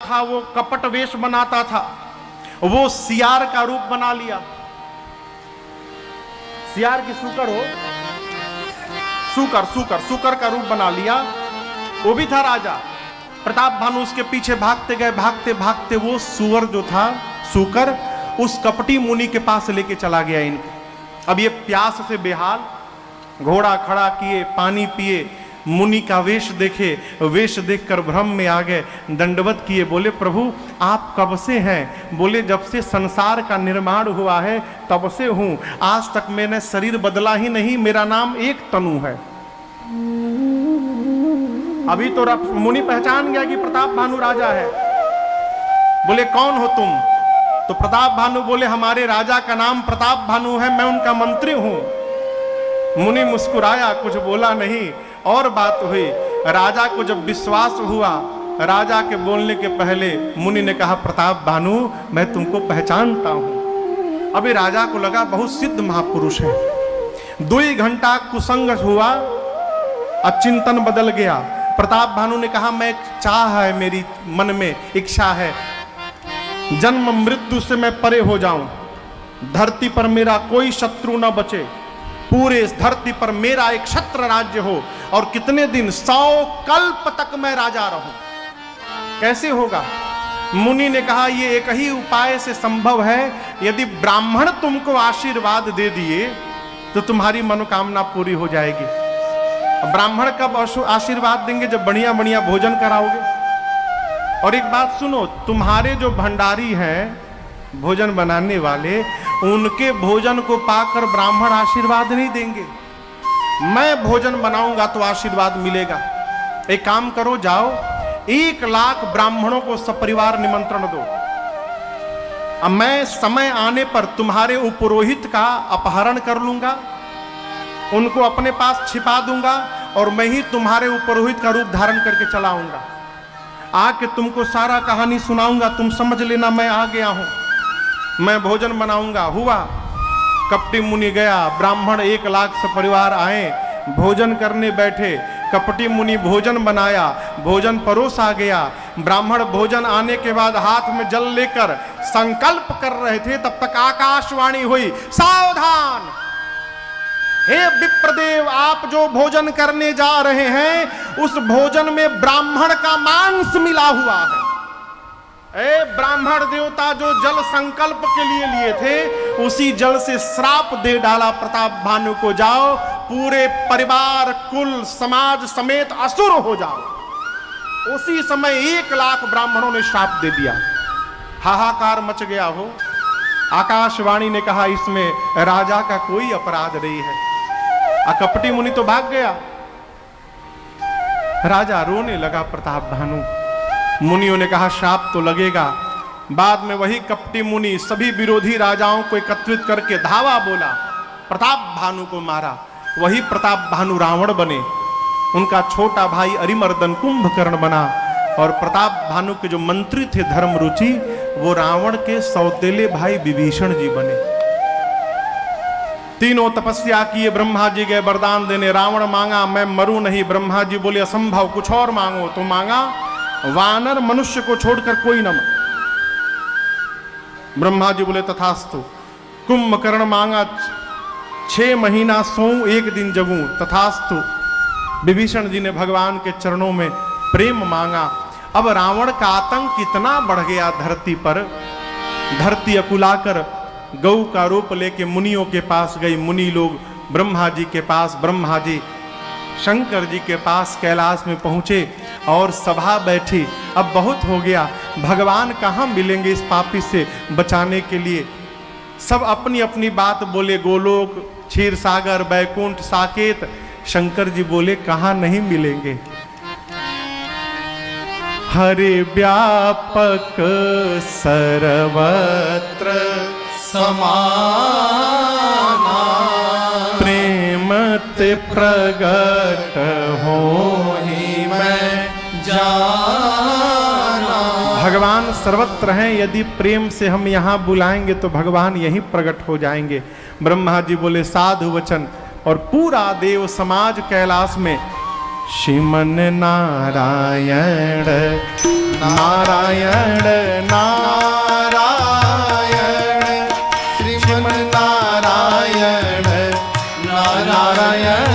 था वो कपट वेश बनाता था, वो सियार का रूप बना लिया। सियार की सूकर हो, सूकर का रूप बना लिया। वो भी था राजा। प्रताप भानु उसके पीछे भागते गए, भागते भागते वो सुअर जो था, सूकर, उस कपटी मुनि के पास लेके चला गया इनको। अब ये प्यास से बेहाल, घोड़ा खड़ा किए, पानी पिए, मुनि का वेश देखे, वेश देखकर भ्रम में आ गए, दंडवत किए, बोले प्रभु आप कब से हैं? बोले जब से संसार का निर्माण हुआ है तब से हूं, आज तक मैंने शरीर बदला ही नहीं, मेरा नाम एक तनु है। अभी तो मुनि पहचान गया कि प्रताप भानु राजा है। बोले कौन हो तुम? तो प्रताप भानु बोले हमारे राजा का नाम प्रताप भानु है, मैं उनका मंत्री हूं। मुनि मुस्कुराया, कुछ बोला नहीं। और बात हुई, राजा को जब विश्वास हुआ, राजा के बोलने के पहले मुनि ने कहा प्रताप भानु मैं तुमको पहचानता हूं। अभी राजा को लगा बहुत सिद्ध महापुरुष है। 2 घंटा कुसंग हुआ, चिंतन बदल गया। प्रताप भानु ने कहा मैं चाह है, मेरी मन में इच्छा है, जन्म मृत्यु से मैं परे हो जाऊं, धरती पर मेरा कोई शत्रु न बचे, पूरे इस धरती पर मेरा एक छत्र राज्य हो, और कितने दिन 100 कल्प तक मैं राजा रहूं। कैसे होगा? मुनि ने कहा ये एक ही उपाय से संभव है, यदि ब्राह्मण तुमको आशीर्वाद दे दिए तो तुम्हारी मनोकामना पूरी हो जाएगी। ब्राह्मण कब आशीर्वाद देंगे? जब बढ़िया बढ़िया भोजन कराओगे। और एक बात सुनो, तुम्हारे जो भंडारी हैं, भोजन बनाने वाले, उनके भोजन को पाकर ब्राह्मण आशीर्वाद नहीं देंगे। मैं भोजन बनाऊंगा तो आशीर्वाद मिलेगा। एक काम करो, जाओ 1 लाख ब्राह्मणों को सपरिवार निमंत्रण दो। अब मैं समय आने पर तुम्हारे उपरोहित का अपहरण कर लूंगा, उनको अपने पास छिपा दूंगा, और मैं ही तुम्हारे उपरोहित का रूप धारण करके चला आऊंगा। आके तुमको सारा कहानी सुनाऊंगा, तुम समझ लेना मैं आ गया हूं, मैं भोजन बनाऊंगा। हुआ, कपटी मुनि गया, ब्राह्मण 1 लाख सपरिवार आए, भोजन करने बैठे। कपटी मुनि भोजन बनाया, भोजन परोसा गया। ब्राह्मण भोजन आने के बाद हाथ में जल लेकर संकल्प कर रहे थे, तब तक आकाशवाणी हुई, सावधान, हे विप्रदेव, आप जो भोजन करने जा रहे हैं उस भोजन में ब्राह्मण का मांस मिला हुआ है। ब्राह्मण देवता जो जल संकल्प के लिए लिए थे, उसी जल से श्राप दे डाला प्रताप भानु को, जाओ पूरे परिवार कुल समाज समेत असुर हो जाओ। उसी समय 1 लाख ब्राह्मणों ने श्राप दे दिया। हाहाकार मच गया हो। आकाशवाणी ने कहा इसमें राजा का कोई अपराध नहीं है। कपटी मुनि तो भाग गया। राजा रोने लगा प्रताप भानु। मुनियों ने कहा श्राप तो लगेगा। बाद में वही कपटी मुनि सभी विरोधी राजाओं को एकत्रित करके धावा बोला, प्रताप भानु को मारा। वही प्रताप भानु रावण बने, उनका छोटा भाई अरिमर्दन कुंभकर्ण बना, और प्रताप भानु के जो मंत्री थे धर्मरुचि, वो रावण के सौतेले भाई विभीषण जी बने। तीनों तपस्या किए, ब्रह्मा जी गए वरदान देने। रावण मांगा मैं मरूं नहीं, ब्रह्मा जी बोले असंभव, कुछ और मांगो। तो मांगा वानर मनुष्य को छोड़कर कोई न। ब्रह्मा जी बोले तथास्तु। कुंभकर्ण मांगा 6 महीना सोऊं 1 दिन जगूं, तथास्तु। विभीषण जी ने भगवान के चरणों में प्रेम मांगा। अब रावण का आतंक इतना बढ़ गया धरती पर, धरती अकुलाकर गौ का रूप लेके मुनियों के पास गई। मुनि लोग ब्रह्मा जी के पास, ब्रह्मा जी शंकर जी के पास कैलाश में पहुंचे और सभा बैठी। अब बहुत हो गया, भगवान कहाँ मिलेंगे इस पापी से बचाने के लिए? सब अपनी अपनी बात बोले, गोलोक, क्षीर सागर, बैकुंठ, साकेत। शंकर जी बोले कहाँ नहीं मिलेंगे। हरे व्यापक सर्वत्र समाना, प्रेम ते प्रगट हो ही मैं जाना। भगवान सर्वत्र हैं, यदि प्रेम से हम यहाँ बुलाएंगे तो भगवान यहीं प्रकट हो जाएंगे। ब्रह्मा जी बोले साधु वचन, और पूरा देव समाज कैलाश में श्रीमन नारायण नारायण नारायण श्रीमन नारायण नारायण